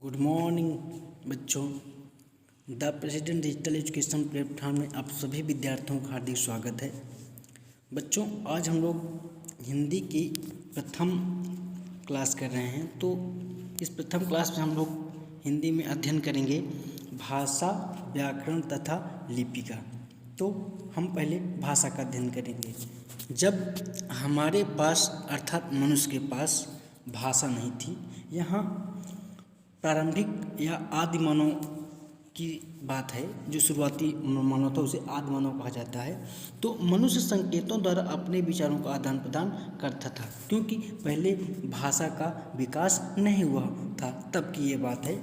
Good morning बच्चों। The president digital education platform में आप सभी विद्यार्थियों का हार्दिक स्वागत है। बच्चों, आज हम लोग हिंदी की प्रथम क्लास कर रहे हैं। तो इस प्रथम क्लास में हम लोग हिंदी में अध्ययन करेंगे भाषा, व्याकरण तथा लिपि का। तो हम पहले भाषा का अध्ययन करेंगे। जब हमारे पास अर्थात मनुष्य के पास भाषा नहीं थी, यहाँ प्रारंभिक या आदि मानव की बात है, जो शुरुआती मानव था उसे आदि मानव कहा जाता है। तो मनुष्य संकेतों द्वारा अपने विचारों का आदान प्रदान करता था, क्योंकि पहले भाषा का विकास नहीं हुआ था, तब की ये बात है।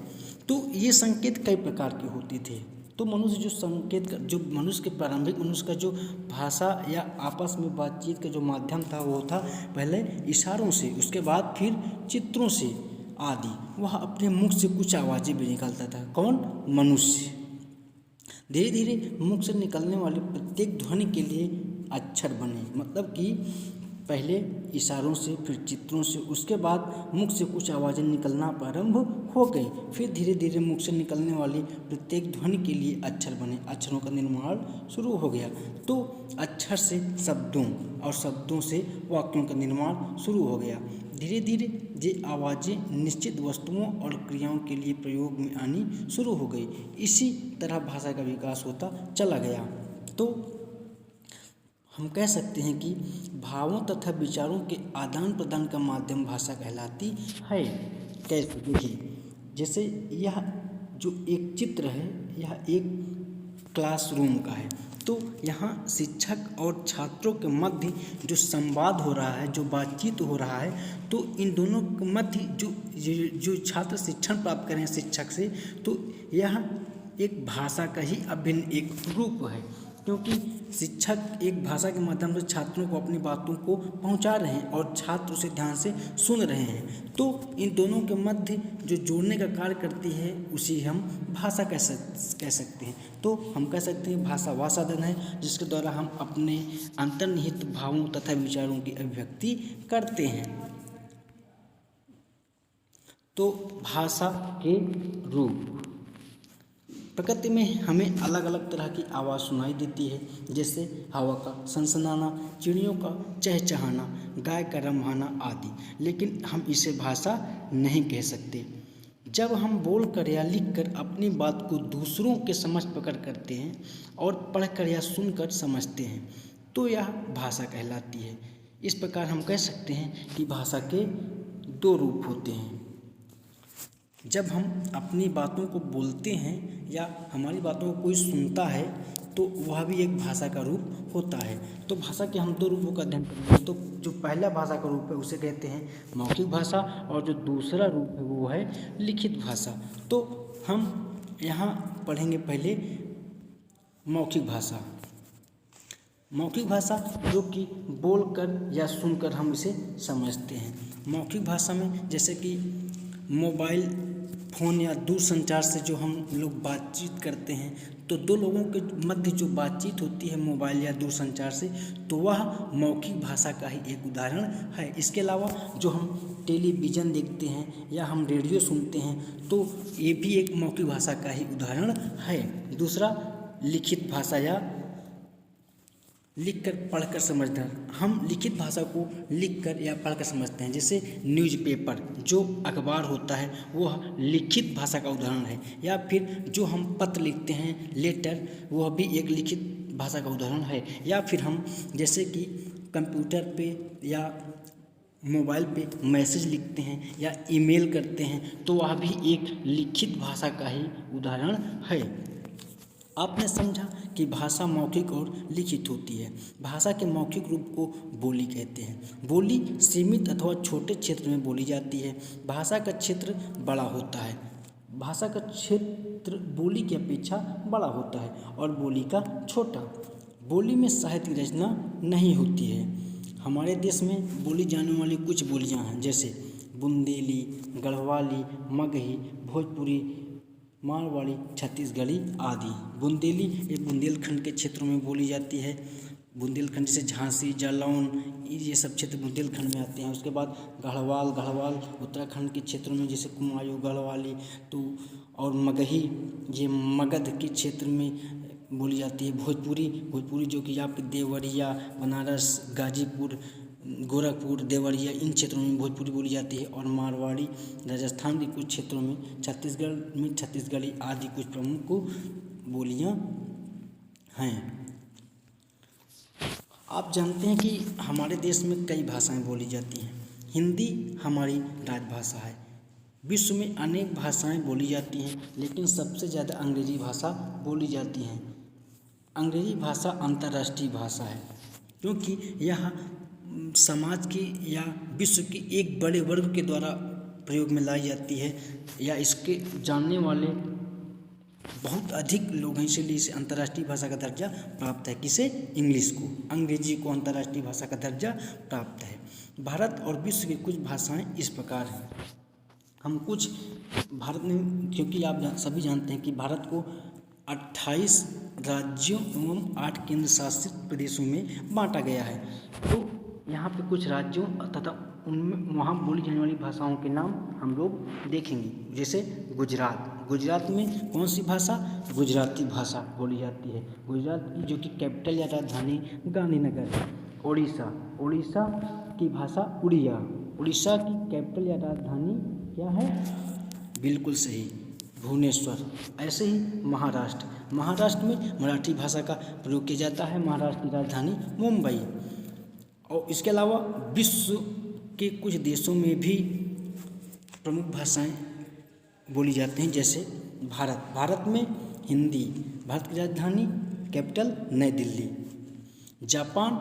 तो ये संकेत कई प्रकार के होते थे। तो मनुष्य जो संकेत का, जो मनुष्य के प्रारंभिक मनुष्य का जो भाषा या आपस में बातचीत का जो माध्यम था वो था पहले इशारों से, उसके बाद फिर चित्रों से आदि। वह अपने मुख से कुछ आवाज़ें भी निकालता था। कौन? मनुष्य। धीरे धीरे मुख से निकलने वाले प्रत्येक ध्वनि के लिए अक्षर बने, मतलब कि पहले इशारों से, फिर चित्रों से, उसके बाद मुख से कुछ आवाज़ें निकलना प्रारंभ हो गई। फिर धीरे धीरे मुख से निकलने वाली प्रत्येक ध्वनि के लिए अक्षर बने, अक्षरों का निर्माण शुरू हो गया। तो अक्षर से शब्दों और शब्दों से वाक्यों का निर्माण शुरू हो गया। धीरे धीरे ये आवाज़ें निश्चित वस्तुओं और क्रियाओं के लिए प्रयोग में आनी शुरू हो गई। इसी तरह भाषा का विकास होता चला गया। तो हम कह सकते हैं कि भावों तथा विचारों के आदान प्रदान का माध्यम भाषा कहलाती है। कैसे? देखिए, जैसे यह जो एक चित्र है, यह एक क्लासरूम का है। तो यहाँ शिक्षक और छात्रों के मध्य जो संवाद हो रहा है, जो बातचीत हो रहा है, तो इन दोनों के मध्य जो छात्र शिक्षण प्राप्त करें शिक्षक से, तो यह एक भाषा का ही अभिन्न एक रूप है, क्योंकि शिक्षक एक भाषा के माध्यम से छात्रों को अपनी बातों को पहुंचा रहे हैं और छात्र उसे ध्यान से सुन रहे हैं। तो इन दोनों के मध्य जो जोड़ने का कार्य करती है उसी हम भाषा कह सकते हैं। तो हम कह सकते हैं भाषा वह साधन है जिसके द्वारा हम अपने अंतर्निहित भावों तथा विचारों की अभिव्यक्ति करते हैं। तो भाषा के रूप। प्रकृति में हमें अलग अलग तरह की आवाज़ सुनाई देती है, जैसे हवा का सनसनाना, चिड़ियों का चहचहाना, गाय का रम्भाना आदि। लेकिन हम इसे भाषा नहीं कह सकते। जब हम बोलकर या लिखकर अपनी बात को दूसरों के समझ प्रकट करते हैं और पढ़कर या सुनकर समझते हैं, तो यह भाषा कहलाती है। इस प्रकार हम कह सकते हैं कि भाषा के दो रूप होते हैं। जब हम अपनी बातों को बोलते हैं या हमारी बातों को कोई सुनता है, तो वह भी एक भाषा का रूप होता है। तो भाषा के हम दो रूपों का अध्ययन करेंगे। तो जो पहला भाषा का रूप है उसे कहते हैं मौखिक भाषा, और जो दूसरा रूप है वो है लिखित भाषा। तो हम यहाँ पढ़ेंगे पहले मौखिक भाषा। मौखिक भाषा जो कि बोलकर या सुनकर हम इसे समझते हैं। मौखिक भाषा में जैसे कि मोबाइल फ़ोन या दूरसंचार से जो हम लोग बातचीत करते हैं, तो दो लोगों के मध्य जो बातचीत होती है मोबाइल या दूरसंचार से, तो वह मौखिक भाषा का ही एक उदाहरण है। इसके अलावा जो हम टेलीविज़न देखते हैं या हम रेडियो सुनते हैं, तो ये भी एक मौखिक भाषा का ही उदाहरण है। दूसरा लिखित भाषा या लिखकर पढ़कर समझना। हम लिखित भाषा को लिखकर या पढ़कर समझते हैं। जैसे न्यूज़पेपर, जो अखबार होता है, वह लिखित भाषा का उदाहरण है। या फिर जो हम पत्र लिखते हैं, लेटर, वह भी एक लिखित भाषा का उदाहरण है। या फिर हम जैसे कि कंप्यूटर पे या मोबाइल पे मैसेज लिखते हैं या ईमेल करते हैं, तो वह भी एक लिखित भाषा का ही उदाहरण है। आपने समझा कि भाषा मौखिक और लिखित होती है। भाषा के मौखिक रूप को बोली कहते हैं। बोली सीमित अथवा छोटे क्षेत्र में बोली जाती है। भाषा का क्षेत्र बड़ा होता है। भाषा का क्षेत्र बोली की अपेक्षा बड़ा होता है और बोली का छोटा। बोली में साहित्य की रचना नहीं होती है। हमारे देश में बोली जाने वाली कुछ बोलियाँ हैं, जैसे बुंदेली, गढ़वाली, मगही, भोजपुरी, मारवाड़ी, छत्तीसगढ़ी आदि। बुंदेली ये बुंदेलखंड के क्षेत्रों में बोली जाती है। बुंदेलखंड जैसे झांसी, जालौन, ये सब क्षेत्र बुंदेलखंड में आते हैं। उसके बाद गढ़वाल उत्तराखंड के क्षेत्रों में, जैसे कुमायूं, गढ़वाली तो और मगही, ये मगध के क्षेत्र में बोली जाती है। भोजपुरी जो कि आपके देवरिया, बनारस, गाजीपुर, गोरखपुर, देवरिया, इन क्षेत्रों में भोजपुरी बोली जाती है। और मारवाड़ी राजस्थान के कुछ क्षेत्रों में, छत्तीसगढ़ में छत्तीसगढ़ी आदि कुछ प्रमुख बोलियां हैं। आप जानते हैं कि हमारे देश में कई भाषाएं बोली जाती हैं। हिंदी हमारी राजभाषा है। विश्व में अनेक भाषाएं बोली जाती हैं, लेकिन सबसे ज़्यादा अंग्रेजी भाषा बोली जाती है। अंग्रेजी भाषा अंतर्राष्ट्रीय भाषा है, क्योंकि यह समाज की या विश्व के एक बड़े वर्ग के द्वारा प्रयोग में लाई जाती है, या इसके जानने वाले बहुत अधिक लोग हैं, इसलिए इसे अंतर्राष्ट्रीय भाषा का दर्जा प्राप्त है। किसे? इंग्लिश को, अंग्रेजी को अंतर्राष्ट्रीय भाषा का दर्जा प्राप्त है। भारत और विश्व की कुछ भाषाएं इस प्रकार हैं। हम कुछ भारत में, क्योंकि आप सभी जानते हैं कि भारत को 28 राज्यों एवं 8 केंद्र शासित प्रदेशों में बांटा गया है। तो यहाँ पे कुछ राज्यों तथा उनमें वहाँ बोली जाने वाली भाषाओं के नाम हम लोग देखेंगे। जैसे गुजरात में कौन सी भाषा? गुजराती भाषा बोली जाती है। गुजरात की जो कि कैपिटल या राजधानी गांधीनगर है। उड़ीसा की भाषा उड़िया। उड़ीसा की कैपिटल या राजधानी क्या है? बिल्कुल सही, भुवनेश्वर। ऐसे ही महाराष्ट्र में मराठी भाषा का प्रयोग किया जाता है। महाराष्ट्र की राजधानी मुंबई। और इसके अलावा विश्व के कुछ देशों में भी प्रमुख भाषाएं बोली जाती हैं, जैसे भारत में हिंदी, भारत की राजधानी कैपिटल नई दिल्ली। जापान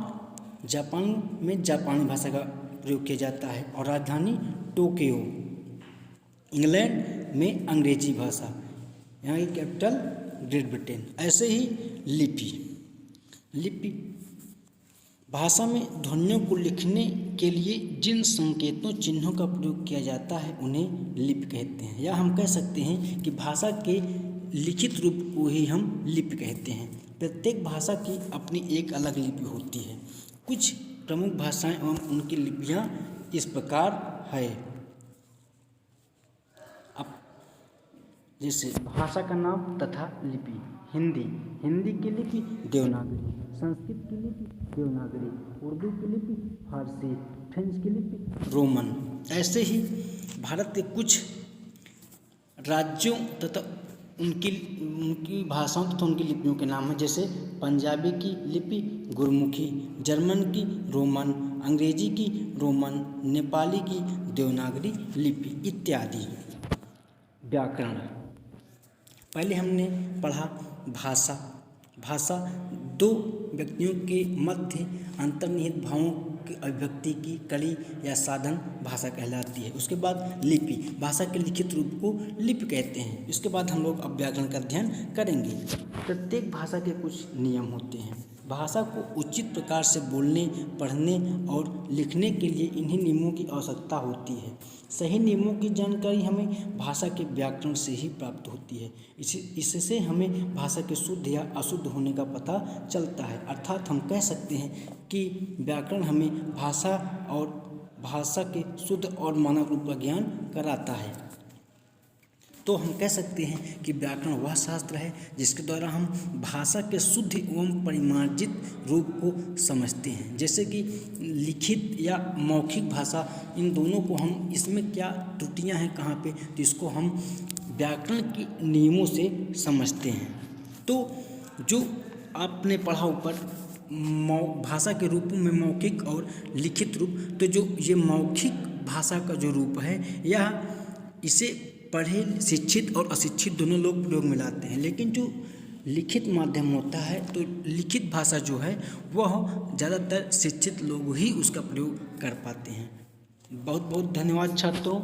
में जापानी भाषा का प्रयोग किया जाता है और राजधानी टोक्यो। इंग्लैंड में अंग्रेजी भाषा, यहाँ की कैपिटल ग्रेट ब्रिटेन। ऐसे ही लिपि भाषा में ध्वनियों को लिखने के लिए जिन संकेतों चिन्हों का प्रयोग किया जाता है उन्हें लिपि कहते हैं। या हम कह सकते हैं कि भाषा के लिखित रूप को ही हम लिपि कहते हैं। प्रत्येक भाषा की अपनी एक अलग लिपि होती है। कुछ प्रमुख भाषाएं एवं उनकी लिपियां इस प्रकार है। अब जैसे भाषा का नाम तथा लिपि। हिंदी की लिपि देवनागरी, संस्कृत की लिपि देवनागरी, उर्दू की लिपि फारसी, फ्रेंच की लिपि रोमन। ऐसे ही भारत के कुछ राज्यों तथा उनकी भाषाओं तथा उनकी लिपियों के नाम हैं, जैसे पंजाबी की लिपि गुरमुखी, जर्मन की रोमन, अंग्रेजी की रोमन, नेपाली की देवनागरी लिपि इत्यादि। व्याकरण। पहले हमने पढ़ा भाषा दो व्यक्तियों के मध्य अंतर्निहित भावों की अभिव्यक्ति की कड़ी या साधन भाषा कहलाती है। उसके बाद लिपि, भाषा के लिखित रूप को लिपि कहते हैं। इसके बाद हम लोग अब व्याकरण का अध्ययन करेंगे। प्रत्येक भाषा के कुछ नियम होते हैं। भाषा को उचित प्रकार से बोलने, पढ़ने और लिखने के लिए इन्हीं नियमों की आवश्यकता होती है। सही नियमों की जानकारी हमें भाषा के व्याकरण से ही प्राप्त होती है। इससे हमें भाषा के शुद्ध या अशुद्ध होने का पता चलता है। अर्थात हम कह सकते हैं कि व्याकरण हमें भाषा के शुद्ध और मानक रूप का ज्ञान कराता है। तो हम कह सकते हैं कि व्याकरण वह शास्त्र है जिसके द्वारा हम भाषा के शुद्ध एवं परिमार्जित रूप को समझते हैं। जैसे कि लिखित या मौखिक भाषा, इन दोनों को हम, इसमें क्या त्रुटियां हैं कहाँ पे, तो इसको हम व्याकरण के नियमों से समझते हैं। तो जो आपने पढ़ा ऊपर भाषा के रूपों में मौखिक और लिखित रूप, तो जो ये मौखिक भाषा का जो रूप है, यह इसे पढ़े शिक्षित और अशिक्षित दोनों लोग प्रयोग में लाते हैं। लेकिन जो लिखित माध्यम होता है, तो लिखित भाषा जो है वह ज़्यादातर शिक्षित लोग ही उसका प्रयोग कर पाते हैं। बहुत बहुत धन्यवाद छात्रों।